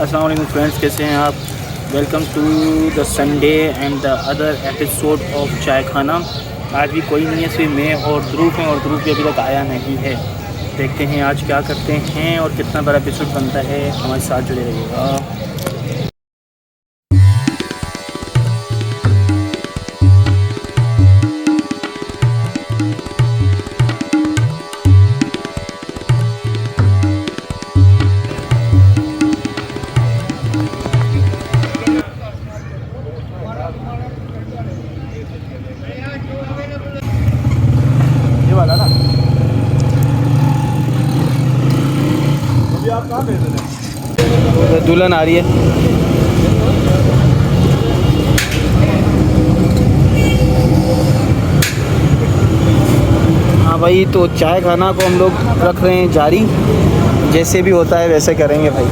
अस्सलाम वालेकुम फ्रेंड्स, कैसे हैं आप। Welcome to the Sunday and the other episode of Chai Khana. आज भी कोई नहीं है, सिर्फ मैं और ध्रुव हैं, और ध्रुव भी अभी तक आया नहीं है। देखते हैं आज क्या करते हैं और कितना बड़ा एपिसोड बनता है। हमारे साथ जुड़े रहिएगा। ये वाला ना अभी आप कहाँ भेज रहे हैं? दुल्हन आ रही है। हाँ भाई, तो चाय खाना को हम लोग रख रहे हैं जारी। जैसे भी होता है वैसे करेंगे भाई।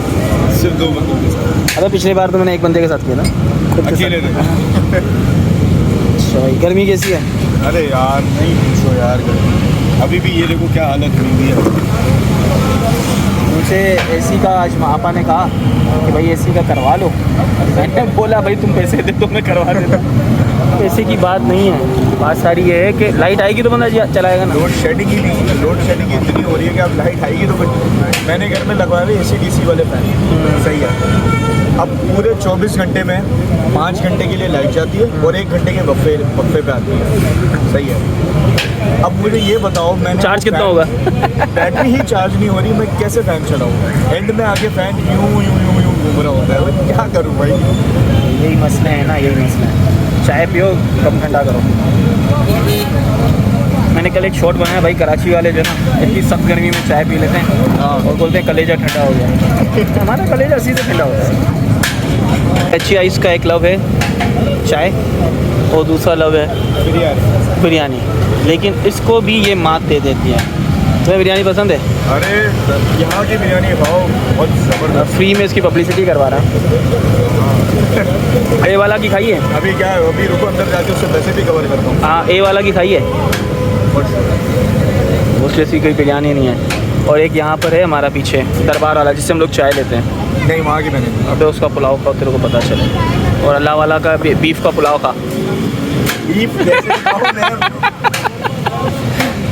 सिर्फ 2 बंदों के साथ। अरे पिछली बार तो मैंने एक बंदे के साथ किया ना, खुद के अकेले साथ। नहीं। अच्छा भाई, गर्मी कैसी है? अरे यार नहीं पूछो यार, अभी भी ये देखो क्या हालत हुई है। मुझे एसी का आज आपा ने कहा कि भाई एसी का करवा लो। मैंने बोला भाई तुम पैसे दे दो, मैं करवा देता। पैसे की बात नहीं है, बात सारी ये है कि लाइट आएगी तो बंदा चलाएगा ना। लोड शेडिंग ही नहीं, लोड शेडिंग इतनी हो रही है कि अब लाइट आएगी तो मैंने घर में लगवाए हुए AC/DC वाले फैन। सही है। अब पूरे 24 घंटे में 5 घंटे के लिए लाइट जाती है और 1 घंटे के वक्फे पे आती है। सही है। अब मुझे ये बताओ, मैंने चार्ज कितना होगा? बैटरी ही चार्ज नहीं हो रही, मैं कैसे फ़ैन चलाऊँ? एंड में आके फ़ैन यूँ घूम रहा होता है। क्या करूँ भाई? यही मसला है ना, यही मसला है। चाय पियो, कम ठंडा करो। मैंने कल एक शॉट बनाया भाई, कराची वाले जो ना इतनी सख्त गर्मी में चाय पी लेते हैं और बोलते हैं कलेजा ठंडा हो गया। हमारा कलेजा इसी से ठंडा होता है। अच्छी आइस का एक लव है चाय और दूसरा लव है बिरयानी, लेकिन इसको भी ये मात दे देती है। तुम्हें बिरयानी पसंद है? अरे यहाँ की बिरयानी खाओ, बहुत ज़बरदस्त। फ्री में इसकी पब्लिसिटी करवा रहा है। ए वाला की खाई है? अभी क्या है, अभी रुको अंदर जाके उससे पैसे भी कवर करता हूँ। हाँ, ए वाला की खाई है? उस जैसी कोई बिरयानी नहीं है। और एक यहाँ पर है हमारा पीछे दरबार वाला, जिससे हम लोग चाय लेते हैं। नहीं, वहाँ की मैंने। अबे उसका पुलाव का तेरे को पता चले। और अल्लाह वाला का बीफ का पुलाव का। बीफ जैसे खाओ मैं।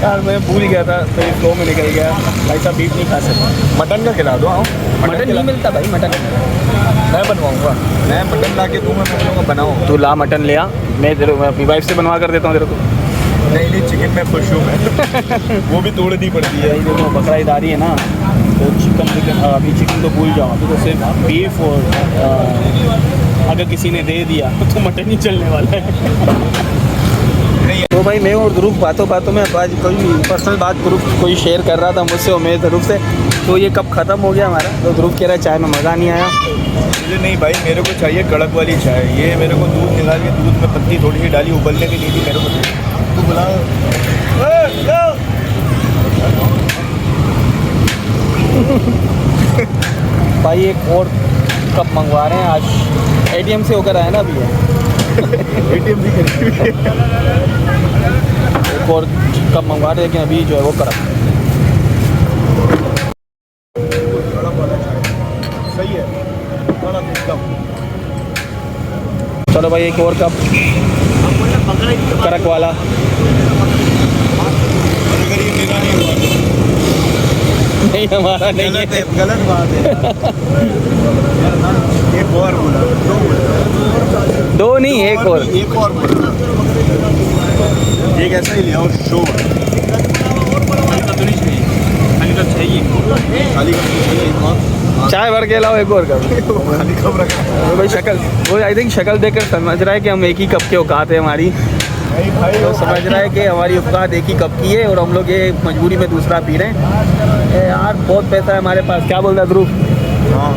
यार मैं भूल गया था, तो ये फ्लो में निकल गया भाई साहब। बीफ नहीं खा सकते। मटन का खिला दो। आओ, मटन नहीं मिलता भाई, मटन मैं बनवाऊँगा। मैं मटन ला के दूँगा, मैं बोलूँगा बनाओ। तू ला मटन ले आ, मैं अपनी वाइफ से बनवा कर देता हूँ तेरे को। नहीं, चिकन में खुश हूँ मैं। वो भी तोड़नी पड़ती है। भाई देखो बकरा ईद आ रही है ना, तो चिकन अभी चिकन तो भूल जाओ, अभी तो सिर्फ बीफ और अगर किसी ने दे दिया तो मटन ही चलने वाला है। तो भाई मैं और ध्रुव बातों में आज कोई पर्सनल बात कोई शेयर कर रहा था मुझसे और मैं ध्रुव से, तो ये कब ख़त्म हो गया हमारा। तो ध्रुव कह रहा है चाय में मज़ा नहीं आया। मुझे नहीं भाई, मेरे को चाहिए कड़क वाली चाय। ये मेरे को दूध निकाल के, दूध में पत्ती थोड़ी सी डाली, उबलने भी नहीं थी मेरे को। तू बुला भाई एक और कप मंगवा रहे हैं आज, ATM से होकर आया ना अभी है। ATM भी खरीदी। एक और कप मंगवा रहे हैं, लेकिन अभी जो है वो कड़क। सही है, कड़क एकदम। चलो भाई एक और कप कड़क वाला। अगर ये मेरा नहीं हुआ नहीं हमारा नहीं है, गलत बात है। एक और बोला, 2 बोला। 2 नहीं, एक और बोला। ये कैसा ही लिया और शो खाली चाय भर के लाओ एक और कप। खाली कब रखा भाई शक्ल, वो आई थिंक शक्ल देखकर समझ रहा है कि हम एक ही कप के औकात है हमारी। नहीं भाई, तो समझ रहा है कि हमारी औकात एक ही कप की है और हम लोग ये मजबूरी में दूसरा पी रहे हैं। यार बहुत पैसा है हमारे पास। क्या बोल रहा है ध्रुव? हाँ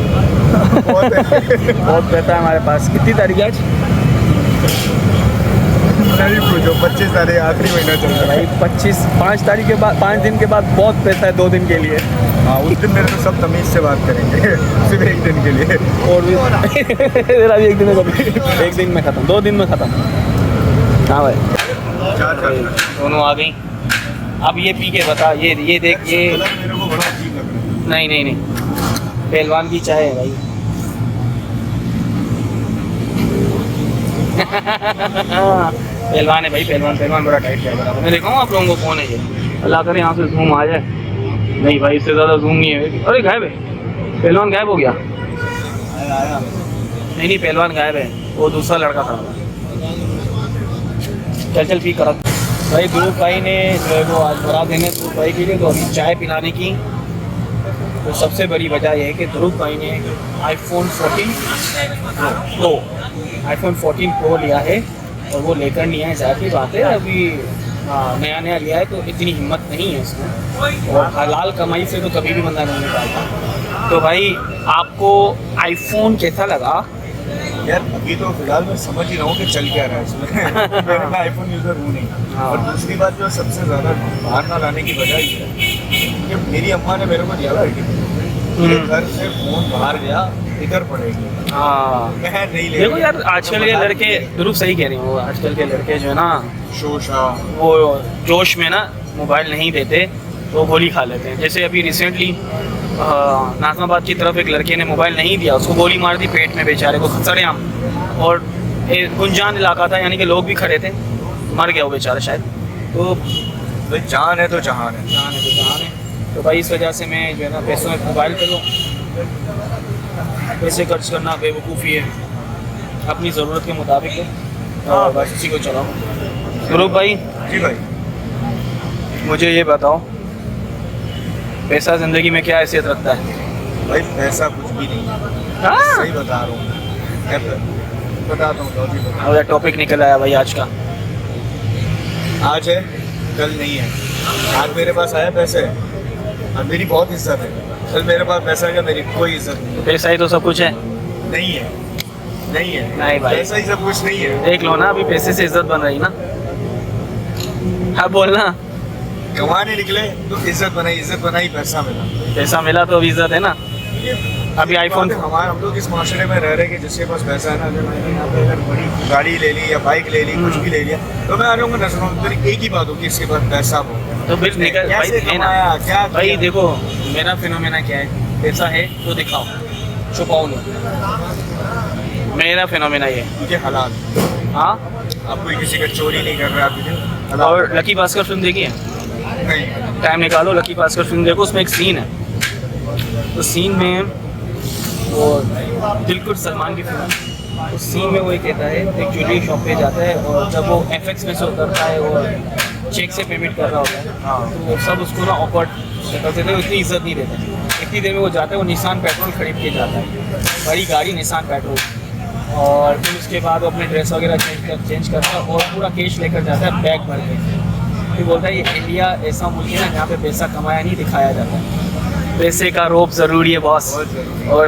बहुत पैसा है हमारे पास। कितनी तारीख आज? नहीं पूछो, 25 तारीख आखिरी महीना चल रहा है भाई 5 तारीख के बाद, 5 दिन के बाद बहुत पैसा है 2 दिन के लिए। हाँ, उस दिन मेरे तो सब तमीज़ से बात करेंगे। सिर्फ 1 दिन के लिए। और भी तेरा भी 1 दिन में 1 दिन में ख़त्म, 2 दिन में ख़त्म। हाँ भाई, दोनों आ गई। अब ये पी के बता, ये देख, ये मेरे को बड़ा अजीब लग रहा है। नहीं पहलवान की चाय है भाई। पहलवान है भाई, पहलवान बड़ा टाइट जाएगा। मैं दिखाऊँ आप लोगों को कौन है ये? अल्लाह करे यहाँ से जूम आ जाए। नहीं भाई, इससे ज़्यादा जूम नहीं है। अरे गायब है, पहलवान गायब हो गया। नहीं पहलवान गायब है, वो दूसरा लड़का था। चल पी कर भाई। ध्रुव भाई ने जो है वो आज बरात देने ध्रुव भाई के लिए तो अभी चाय पिलाने की तो सबसे बड़ी वजह यह है कि ध्रुव भाई ने iPhone 14 Pro लिया है और वो लेकर नहीं आए। ज़ाहिर सी बात है, अभी नया लिया है तो इतनी हिम्मत नहीं है उसको, और हलाल कमाई से तो कभी भी बंदा नहीं निकालता। तो भाई आपको आईफोन कैसा लगा? यार अभी तो फिलहाल मैं समझ ही रहा हूँ कि चल क्या रहा है इसमें। मैं आईफोन यूज़र हूँ नहीं। और दूसरी बात जो सबसे ज़्यादा बाहर ना लाने की वजह ये है कि मेरी अम्मा ने मेरे को दिया था मेरे घर से फ़ोन बाहर गया, इधर पड़ेगी। हाँ मैं नहीं ले। देखो यार, आजकल के लड़के ध्रुव सही कह रही हूँ, आजकल के लड़के जो है ना शोशा वो जोश में ना मोबाइल नहीं देते तो गोली खा लेते हैं। जैसे अभी रिसेंटली नाजमाबाद की तरफ एक लड़के ने मोबाइल नहीं दिया, उसको गोली मार दी पेट में बेचारे को सरेआम, और गुंजान इलाका था, यानी कि लोग भी खड़े थे, मर गया वो बेचारा शायद। तो भाई जान है तो जहान है। जान है तो जहान है। तो भाई इस वजह से मैं जो है ना पैसों में मोबाइल पे पैसे खर्च करना बेवकूफ़ी है, अपनी ज़रूरत के मुताबिक है और बस इसी को चलाओ। ध्रुव भाई जी भाई, मुझे ये बताओ, पैसा ज़िंदगी में क्या हैसियत रखता है? भाई पैसा कुछ भी नहीं है। हाँ सही बता रहा हूँ, बताता हूँ। और टॉपिक निकल आया भाई आज का। आज है कल नहीं है। आज मेरे पास आया पैसे, अब मेरी बहुत इज्जत है। कल मेरे पास पैसा है, मेरी कोई इज्जत नहीं। पैसा ही तो सब कुछ है। नहीं है, नहीं है, नहीं भाई, पैसा ही सब कुछ नहीं है। देख लो ना, अभी पैसे से इज्जत बन रही ना। हाँ बोलना, कमाने निकले तो इज्जत बनाई पैसा मिला। पैसा मिला तो अभी इज्जत है ना। अभी iPhone- हमारे हम लोग इस माशरे में रह रहे कि जिसके पास पैसा है ना, अगर मैंने यहाँ पे अगर बड़ी गाड़ी ले ली या बाइक ले ली, कुछ भी ले लिया, तो मैं आ रहा हूँ नजरों में फिर एक ही बात होगी, इसके पास पैसा हो तो बिल निकल भाई कैसे है ना। कमाया, क्या भाई किया? देखो, मेरा फिनोमेना क्या है, पैसा है तो दिखाओ, छुपाओ नहीं। मेरा फिनोमेना ये है। क्योंकि हलाल, हाँ, आप कोई किसी का चोरी नहीं कर रहे, आप किसी हलाल और लकी भास्कर फिल्म देखी है? नहीं। टाइम निकालो, लकी भास्कर फिल्म देखो, उसमें एक सीन है। तो सीन में वो दिलकुश सलमान की फिल्म, उस सीन में वो ये कहता है, एक ज्वेलरी शॉप पे जाता है और जब वो FX में से उतरता है और चेक से पेमेंट कर रहा होता है, तो वो सब उसको ना ऑकवर्ड करते थे, उतनी इज्जत नहीं देते। इतनी देर में वो जाता है, वो निशान पेट्रोल खरीद के जाता है, बड़ी गाड़ी निशान पेट्रोल, और फिर उसके बाद वो अपने ड्रेस वगैरह चेंज करता है और पूरा कैश लेकर जाता है बैग भर के। फिर बोलता है ये इंडिया ऐसा मुल्क है ना जहाँ पे पैसा कमाया नहीं दिखाया जाता है, पैसे का रोब ज़रूरी है बॉस। बहुत जरूरी। और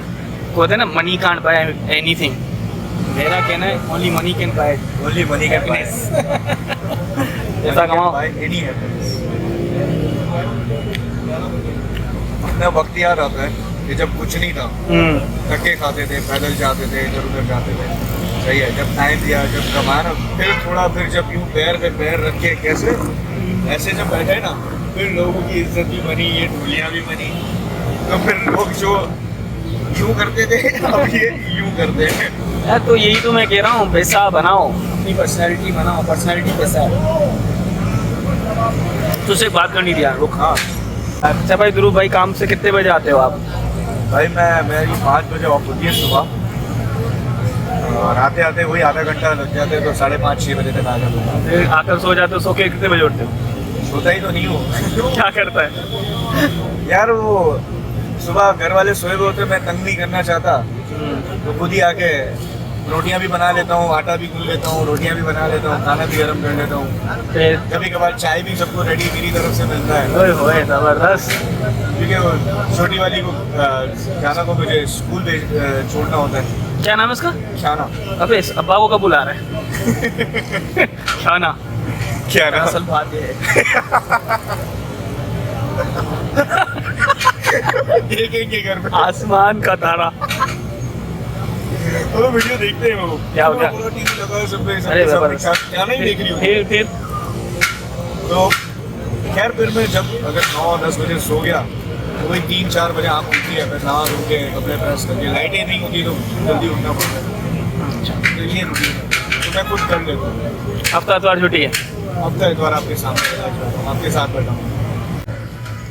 कहते हैं ना, मनी कांट बाय एनीथिंग। मेरा कहना है only money can by only money can buy. पैसा कमाओ। Any happiness. अपना वक्त याद आता है कि जब कुछ नहीं था, धक्के खाते थे, पैदल जाते थे, इधर उधर जाते थे। सही है, जब टाइम दिया, जब कमाना, फिर थोड़ा, फिर जब यूँ पैर पे पैर रख के कैसे ऐसे जब बैठे ना, फिर लोगों की इज्जत भी बनी, ये ढूलियाँ भी बनी। तो फिर लोग जो यूँ करते थे, अब ये यूँ करते हैं। यार तो यही तो मैं कह रहा हूँ, पैसा बनाओ, अपनी पर्सनैलिटी बनाओ, पर्सनैलिटी पैसा है। तुझसे बात करनी थी यार, रुक। हाँ अच्छा भाई, ध्रुव भाई काम से कितने बजे आते हो आप? भाई, मेरी 5 बजे ऑफ होती है सुबह, और आते आते वही आधा घंटा लग जाते हैं, तो 5:30-6 बजे तक आ जाता हूँ। फिर आकर सो जाते हो, सो के कितने बजे उठते हो? सोता ही तो नहीं हूँ। क्या करता है? यार वो सुबह घर वाले सोए हुए होते, मैं तंग नहीं करना चाहता, तो खुद ही आके रोटियां भी बना लेता हूँ, आटा भी गूंद लेता हूँ, रोटियां भी बना लेता हूँ, खाना भी गर्म कर लेता हूँ। फिर कभी कभार चाय भी सबको रेडी मेरी तरफ से मिलता है, ओए होए ज़बरदस्त। क्योंकि वो छोटी वाली को खाना को मुझे स्कूल छोड़ना होता है। क्या नाम है उसका? खाना अबे इस अब्बा को कब बुला रहा है? खाना क्या ना, असल बात ये है। एक घर में आसमान का तारा। वो वीडियो देखते हैं वो, क्या हो गया? पूरा टीवी लगा है, सब अरे सब जबरदस्त। क्या नहीं देख रही हूँ। फिर तो खैर, फिर मैं जब अगर 9-10 बजे सो गया, तो वही 3-4 बजे आँख खुलती है, फिर नहा धो के कपड़े प्रेस करके, लाइटें नहीं होती तो जल्दी उठना पड़ता है। तो ये रूटीन है। तो मैं खुद कर लेता हूँ। हफ्ता इतवार छुट्टी है। अब तो इतवार आपके सामने आपके साथ बैठा हूँ।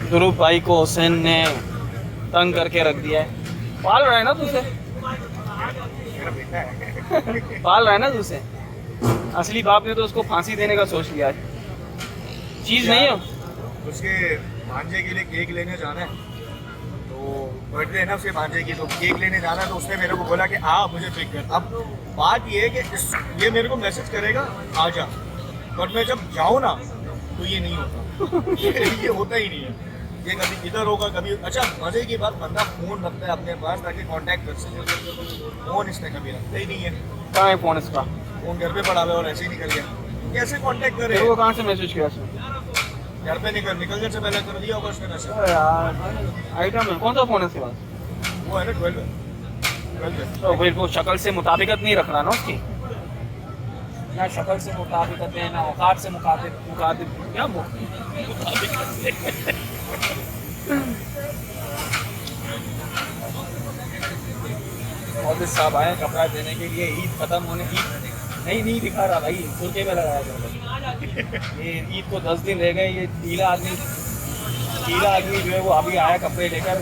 ध्रुव भाई को हुसैन ने तंग करके रख दिया है। पाल रहा है ना तुझे? पाल रहा है ना तुझे? असली बाप ने तो उसको फांसी देने का सोच लिया है। चीज नहीं है उसके भांजे के लिए केक लेने जाना है, तो बर्थडे है ना उसके भांजे की, तो केक लेने जाना है, तो उसने मेरे को बोला कि मुझे पिक कर। अब बात ये है कि ये मेरे को मैसेज करेगा आ जा, और मैं जब जाऊँ ना तो ये नहीं होता। ये होता ही नहीं है। ये कभी इधर होगा कभी। अच्छा मजे की बात, बंदा फोन रखता है अपने पास ताकि कांटेक्ट कर सके। फोन इसने कभी रखता ही नहीं है। कहाँ है फोन इसका? फोन घर पे पड़ा हुआ और ऐसे ही निकल गया। कैसे कांटेक्ट करे? तेरे को कहाँ से मैसेज किया उसने? घर पे निकलने से पहले कर दिया होगा उसने मैसेज। अरे यार आइटम है। कौन सा फोन है इसके पास? वो है ना 12 तो फिर वो शक्ल से मुताबिकत नहीं रख रहा ना उसकी। ना शक्ल से मुताबिकत है, ना औकात से मुताबिक क्या मुताबिकत। ऑफिस साहब आए कपड़ा देने के लिए। ईद खत्म होने की नहीं दिखा रहा भाई, सुर्खे में लगाया था। ये ईद को 10 दिन रह गए। ये ढीला आदमी जो है वो अभी आया कपड़े लेकर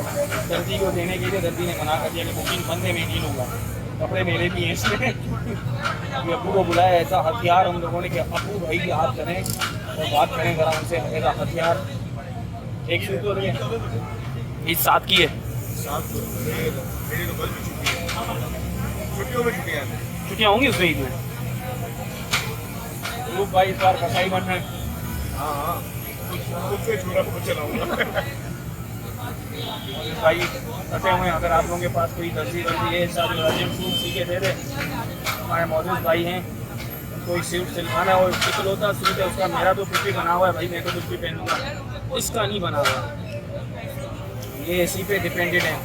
दर्जी को देने के लिए। दर्जी ने मना कर दिया कि बुकिंग बंद है, मैं नहीं लूँगा। कपड़े मेरे भी हैं इसमें। ये अब्बू को बुलाया। ऐसा हथियार हम लोगों ने कि अब्बू भाई आप करें और बात करें जरा उनसे। ऐसा हथियार एक शुरू तो नहीं है। ईद 7 की है। छुट्टियाँ होंगी उसमें ईद में। रूप भाई इस बार कसाई बन रहे हैं। हाँ खुद से छुरा खुद चलाऊंगा। भाई कटे हुए हैं। अगर आप लोगों के पास कोई दर्जी है साथ सूट सी के दे दे। हमारे मौजूद भाई हैं, कोई सूट सिलवाना हो इकलौता सूट है उसका। मेरा तो कुछ भी बना हुआ है भाई, मैं तो कुछ भी पहनूंगा, इसका नहीं बना हुआ। ये इसी पे डिपेंडेड है।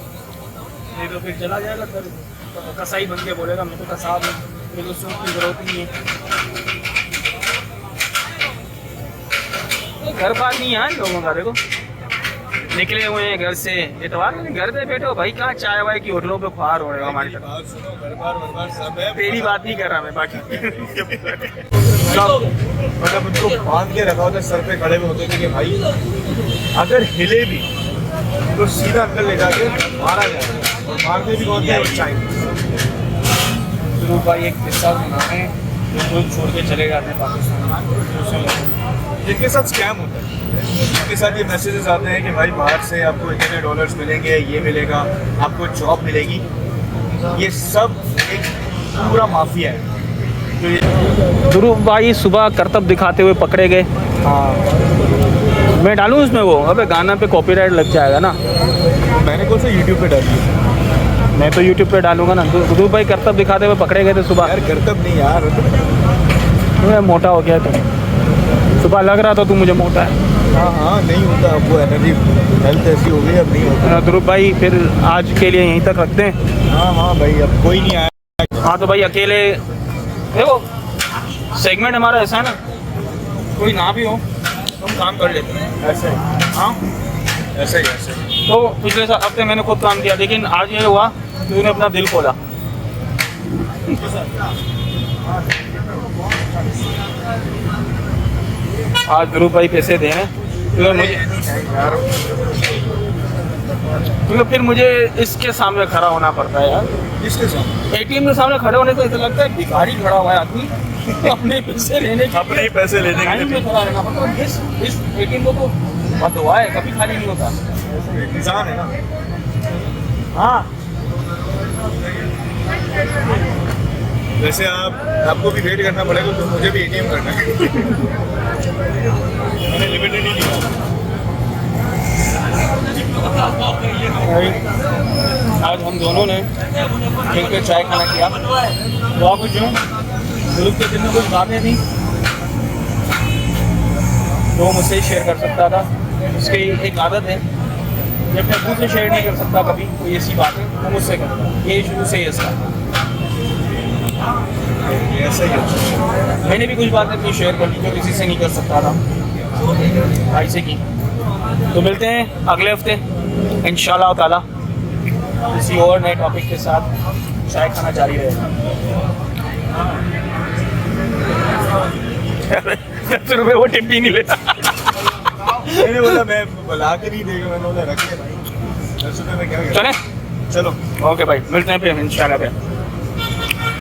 नहीं तो फिर चला जाएगा फिर कसाई बन के बोलेगा मैं तो कसाब हूँ, मेरे को सूट की जरूरत नहीं है। घर बार नहीं है लोगों का। देखो निकले हुए हैं घर से। इतवार में घर पे बैठो भाई, कहाँ चाय वाय की होटलों पे खुआर हो रहे हो हमारी तरफ। तेरी बात नहीं कर रहा मैं बाकी। मतलब उनको बांध के रखा होता, सर पे खड़े हुए होते थे कि भाई अगर हिले भी तो सीधा अंदर ले जाके मारा जाए। और मारने भी कौन थे? ध्रुव भाई एक किस्सा सुनाते हैं जो छोड़ के चले जाते हैं पाकिस्तान। जिनके साथ स्कैम होता है, जिनके साथ ये मैसेजेस आते हैं कि भाई बाहर से आपको इतने डॉलर्स मिलेंगे, ये मिलेगा, आपको जॉब मिलेगी। ये सब एक पूरा माफिया है। तो ये ध्रुव भाई सुबह करतब दिखाते हुए पकड़े गए। हाँ मैं डालूँ उसमें वो? अबे गाना पे कॉपीराइट लग जाएगा ना। मैंने कौन सा यूट्यूब पे डाली? मैं तो यूट्यूब पे डालूंगा ना। ध्रुव भाई करतब दिखाते हुए पकड़े गए थे सुबह। यार करतब नहीं यार, मैं मोटा हो गया था सुबह, लग रहा था तू मुझे मोटा है। हाँ नहीं होता अब, वो एनर्जी हेल्थ ऐसी हो गई अब नहीं होता। ध्रुव भाई फिर आज के लिए यहीं तक रखते हैं। हाँ भाई अब कोई नहीं आया। हाँ तो भाई अकेले देखो सेगमेंट हमारा ऐसा है ना, कोई ना भी हो तो हम काम कर लेते हैं ऐसे हाँ ऐसे ही तो पिछले हफ्ते मैंने खुद काम किया, लेकिन आज ये हुआ कि तूने अपना दिल खोला। आज ध्रुव भाई पैसे दे रहे हैं क्योंकि फिर मुझे इसके सामने खड़ा होना पड़ता है यार। इसके सामने एटीएम के सामने खड़े होने से ऐसा लगता है भिखारी खड़ा हुआ है आदमी। अपने पैसे लेने के अपने ही पैसे लेने के लाइन में खड़ा रहना पड़ता है। इस एटीएम को तो बंद हुआ है, कभी खाली नहीं होता। इंसान है ना। हाँ वैसे आपको भी वेट करना पड़ेगा, तो मुझे भी एटीएम करना है। मैंने लिमिटेड ही लिया। आज हम दोनों ने मिलकर चाय खाना किया। तो आप क्यों ग्रुप के दिन में कुछ बातें थी तो मुझसे शेयर कर सकता था। उसकी एक आदत है जब मैं मुझ से शेयर नहीं कर सकता कभी कोई ऐसी बातें तो मुझसे करता। ये शुरू से ही ऐसा ऐसा ही मैंने भी कुछ बातें अपनी शेयर कर दी जो किसी से नहीं कर सकता था, भाई से की। तो मिलते हैं अगले हफ्ते इंशाल्लाह ताला किसी और नए टॉपिक के साथ। चाय खाना जारी रहेगा। रुपए वो टिप भी नहीं लेता। मैंने बोला मैं बुला के नहीं देगा, मैंने बोला रख ले भाई, 10 रुपये में क्या करें। चले चलो ओके भाई, मिलते हैं फिर इंस्टाग्राम पे।